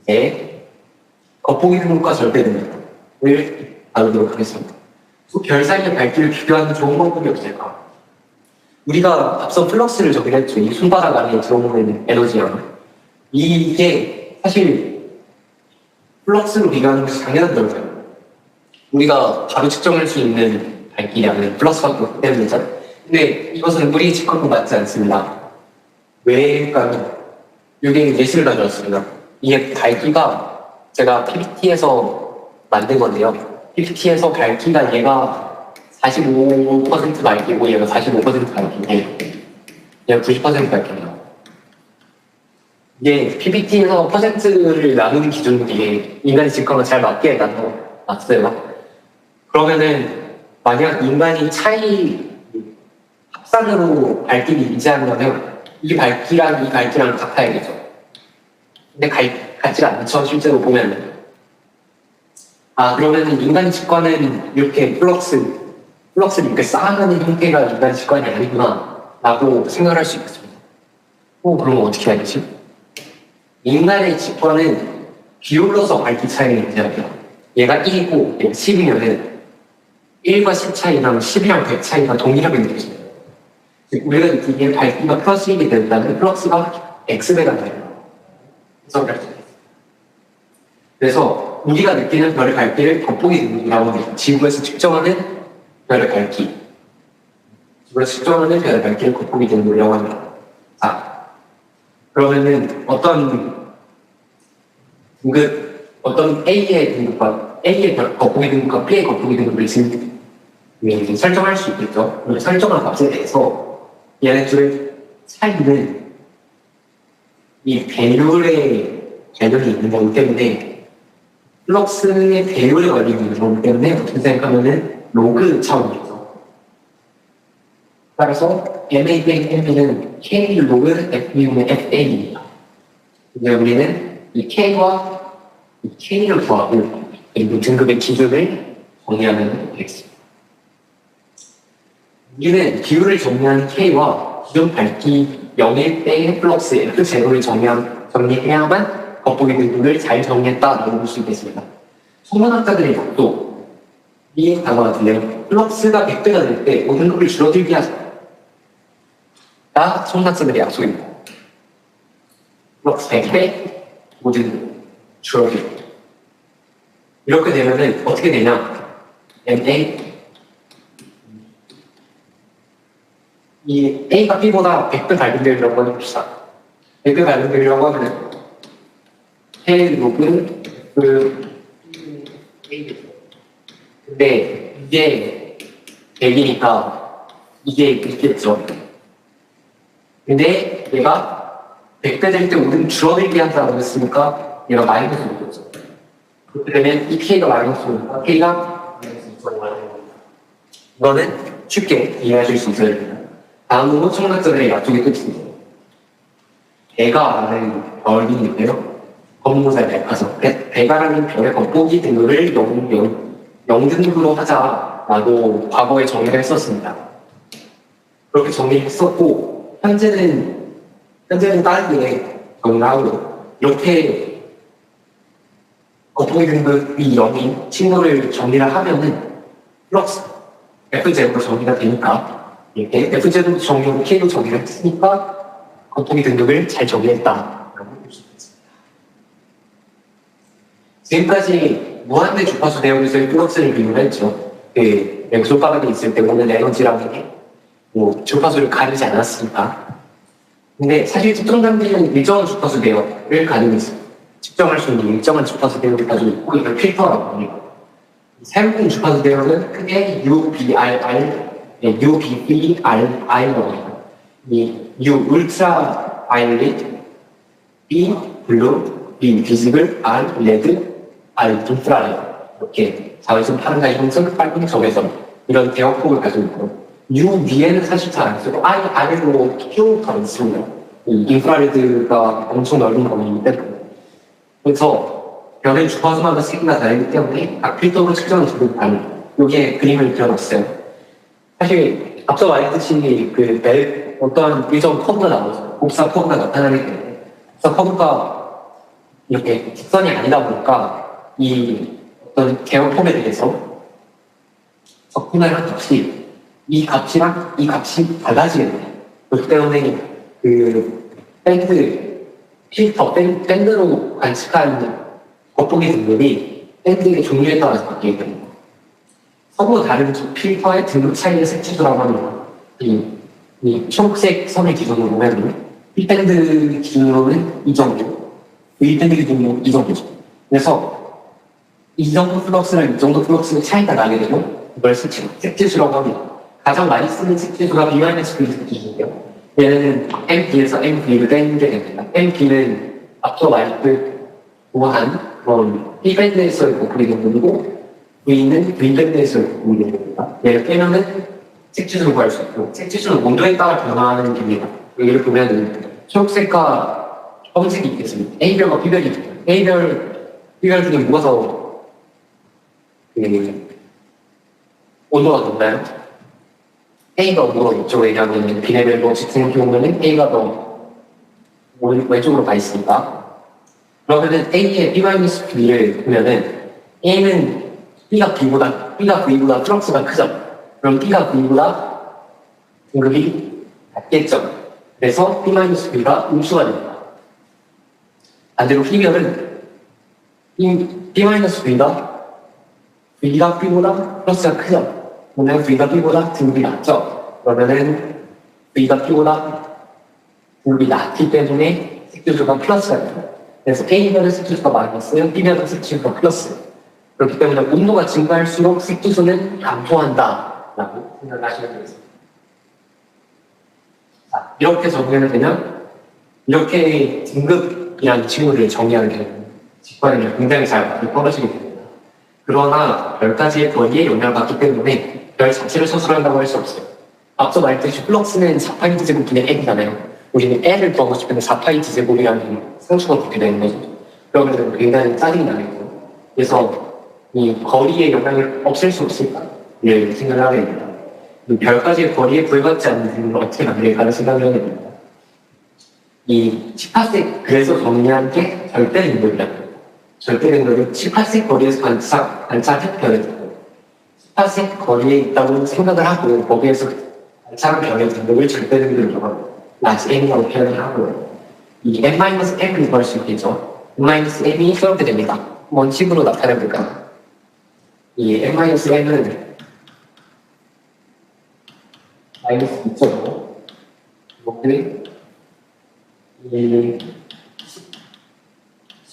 이제 겉보기 등급과 절대등급을 다루도록 하겠습니다. 별 사이의 밝기를 비교하는 좋은 방법이 없을까? 우리가 앞서 플럭스를 정의했죠. 이 손바닥 안에 들어오는 에너지랑. 이게 사실 플럭스로 비교하는 것이 당연한 거잖아요. 우리가 바로 측정할 수 있는 밝기량은 플럭스밖에 없기 때문이죠. 근데 이것은 우리의 직관과 맞지 않습니다. 왜일까요? 여기 예시를 가져왔습니다. 이게 밝기가 제가 PPT에서 만든 건데요. PPT에서 밝기가 얘가 45% 밝기고 얘가 45% 밝기고 얘가 90% 밝기입니다. 이게 PPT에서 퍼센트를 나누는 기준으로 이게 인간의 직관과 잘 맞게 나눠놨어요. 그러면은 만약 인간이 차이 합산으로 밝기를 유지하려면 이 밝기랑 이 밝기랑 같아야겠죠. 근데 같지가 않죠. 실제로 보면. 그러면은 인간의 직관은 이렇게 플럭스를 이렇게 쌓아가는 형태가 인간의 직관이 아니구나 라고 생각할 수 있겠습니다. 그럼 어떻게 해야 되지? 인간의 직관은 기울어서 밝기 차이를 유지하죠. 얘가 1이고 얘가 10이면은 1과 10 차이랑 10이랑 100 차이가 동일하게 느껴집니다. 우리가 느끼기에 밝기가 플러스 1이 된다면 플러스가 X배가 돼요. 그래서 우리가 느끼는 별의 밝기를 겉보기 등급이라고 합니다. 지구에서 측정하는 별의 밝기. 지구에서 측정하는 별의 밝기를 겉보기 등급이라고 합니다. 자, 그러면은 어떤 A의 등급과 A의 겉보기 등급과 B의 겉보기 등급을 지금 설정할 수 있겠죠. 설정한 값에 대해서 얘네 둘의 차이는 이 배율의 개념이 있는 거기 때문에 플럭스의 배율에 걸리고 있는 거기 때문에 어떻게 생각하면은 로그 차원이죠. 따라서 MA 빼기 MB는 K 로그 FB는 FA입니다. 이제 우리는 이 K와 이 K를 구하고 그리고 등급의 기준을 정리하면 되겠습니다. 우리는 비율을 정리한 K와 기존 밝기 0일 때의 플럭스 F 제로를 정리해야만 겉보기 등급을 잘 정리했다라고 볼 수 있겠습니다. 천문학자들의 약속이 단어가 같은데요. 플럭스가 100배가 될 때 5등급을 줄어들게 하자. 천문학자들의 약속입니다. 플럭스 100배, 5등급 줄어들게. 이렇게 되면은 어떻게 되냐? MA 이 A가 B보다 100배 발견되려고 하는 봅시다. 100배 발견되려고 하면 K 로그 A겠죠. 근데 이게 100이니까 이게 있겠죠. 근데 얘가 100배 될 때 우리는 줄어들게 한다고 했으니까 얘가 마이너스 5겠죠. 그렇게 되면 이 K가 마이너스 5니까 K가 마이너스 2.5가 되는 겁니다. 이거는 쉽게 이해하실 수 있어야 됩니다. 다음으로 천문학자들의 약속의 끝입니다. 베가라는 별이 있는데요. 검문고사의 백화서. 베가라는 별의 겉보기 등급을 0등급으로 하자라고 과거에 정의를 했었습니다. 그렇게 정의를 했었고, 현재는 다르게 정의를 하고, 이렇게 겉보기 등급이 0인 친구를 정리를 하면은 플러스 F제로 정의가 되니까 이렇게 F제도 정의로 K도 정의를 했으니까 겉보기 등급을 잘 정의했다라고 볼 수 있습니다. 지금까지 무한대 주파수 대역에서의 플럭스를 비교를 했죠. 손바닥에 있을 때 오는 에너지라는 주파수를 가리지 않았으니까. 근데 사실 측정장비는 일정한 주파수 대역을 가지고 있습니다. 측정할 수 있는 일정한 주파수 대역을 가지고 있고 이걸 필터라고 합니다. 사용된 주파수 대역은 크게 UVBRI라고 합니다. 이 U 울트라 바이올릿, B 블루, B 비지블, R 레드, R 인프라레드 이렇게 자외선 파란색, 형성, 빨간색, 적외선 이런 대역폭을 가지고 있고 U 위에는 사실 잘 안 쓰고 I 아래로 쭉 더 있습니다. 이 인프라레드가 엄청 넓은 범위이기 때문에 그래서 별의 주파수마다 세기가 다르기 때문에 각 필터로 측정을 지금 다릅니다. 여기에 그림을 그려놨어요. 사실 앞서 말했듯이 어떠한 일정 커브가 나오죠. 곡사 커브가 나타나기 때문에 곡사 커브가 이렇게 직선이 아니다 보니까 이 어떤 개형 폼에 대해서 접근을 한 값이 이 값이랑 이 값이 달라지게 돼요. 그렇기 때문에 그 밴드로 관측한 겉보기 등급이 밴드의 종류에 따라서 바뀌게 됩니다. 서로 다른 필터의 등급 차이를 색지수라고 합니다. 이 초록색 선을 기준으로 보면 1밴드 기준으로는 이 정도, 1밴드 기준으로 이 정도죠. 그래서 이 정도 플럭스랑 이 정도 플럭스의 차이가 나게 되면 이걸 색지수라고 합니다. 가장 많이 쓰는 색지수가 B-V 색지수인데요. 얘는 MB에서 MV를 떼는 게 됩니다. MB는 앞서 말했듯 보한 그런 B밴드에서의 보컬이 되는이고 V는 V밴드에서의 보컬이 됩니다. 얘를 빼면은 색지수를 구할 수 있고 색지수는 온도에 따라 변화하는 겁니다. 여기를 보면 초록색과 검은색이 있겠습니다. A별과 B별이 있습니다. B별 중에 뭐가 더 온도가 높나요? A가 온도가 높죠. 왜냐하면 B레벨로 직선을 보면은 A가 더 왼쪽으로 가 있으니까. 그러면은 A의 B-B를 보면은 A는 B가 V보다 플럭스가 크죠. 그럼 B가 V보다 등급이 낮겠죠. 그래서 B-B가 음수가 됩니다. 반대로 B별은 B-B가 B보다 플러스가 크죠. 그러면 V가 B보다 등급이 낮죠. 그러면은 V가 B보다 등급이 낮기 때문에 색지수가 플러스가 됩니다. 그래서 A별은 색지수가 마이너스, B별은 색지수가 플러스. 그렇기 때문에 온도가 증가할수록 색지수는 감소한다라고 생각하시면 되겠습니다. 자, 이렇게 정리가 되면 이렇게 등급이라는 친구들을 정리하게 되면 직관이 굉장히 잘 떨어지게 됩니다. 그러나 별 가지의 거리에 영향을 받기 때문에 별 자체를 서술한다고 할 수 없어요. 앞서 말했듯이 플럭스는 4파이 제곱분의 N이잖아요. 우리는 N을 구하고 싶은데 4파이 제곱이라는 상수가 붙게 되는 거죠. 그러면 굉장히 짜증이 나겠죠. 그래서 이 거리에 영향을 없앨 수 없을까를 생각을 하게 됩니다. 별까지의 거리에 부여받지 않는 등급을 어떻게 만들까를 생각을 하게 됩니다. 이 18색 그래서 정리한 게 절대 등급이라고 합니다. 절대 등급은 18색 거리에서 관찰한 별의 18색 거리에 있다고 생각을 하고 거기에서 관찰한 별의 등급을 절대 등급이라고 합니다. 라지 M이라고 표현을 하고요. 이 M-M을 구할 수 있겠죠. M-M이 이렇게 됩니다. 한번 식으로 나타내 볼까요? 이 M-M은 마이너스 2.5 이거는 이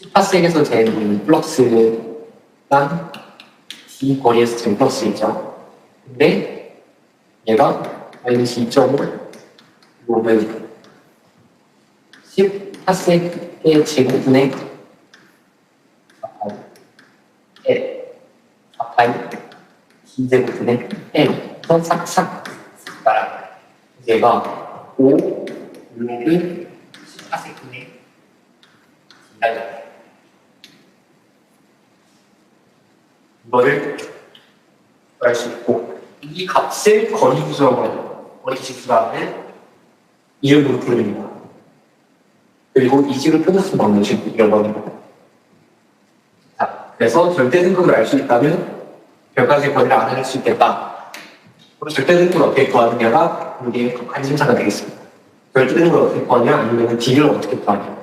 18색에서 잰 플럭스랑 D 거리에서 잰 플럭스이죠. 근데 얘가 마이너스 2.5 이거는 18색의 제곱분의 4파이 D제곱분의 L 그래서 싹싹 말합니다. 얘가 5 6을 18색분의 D가 이거를 구할 수 있고 이 값을 거리구조라고 해요. 거리지수라는 이름으로 부릅니다. 그리고 이 식을 플러스 넣는 식이라고 합니다. 자, 그래서 절대 등급을 알 수 있다면 별가지의 거리를 알아낼 수 있겠다. 그럼 절대 등급을 어떻게 구하느냐가 우리의 관심사가 되겠습니다. 절대 등급을 어떻게 구하냐 아니면 D를 어떻게 구하냐.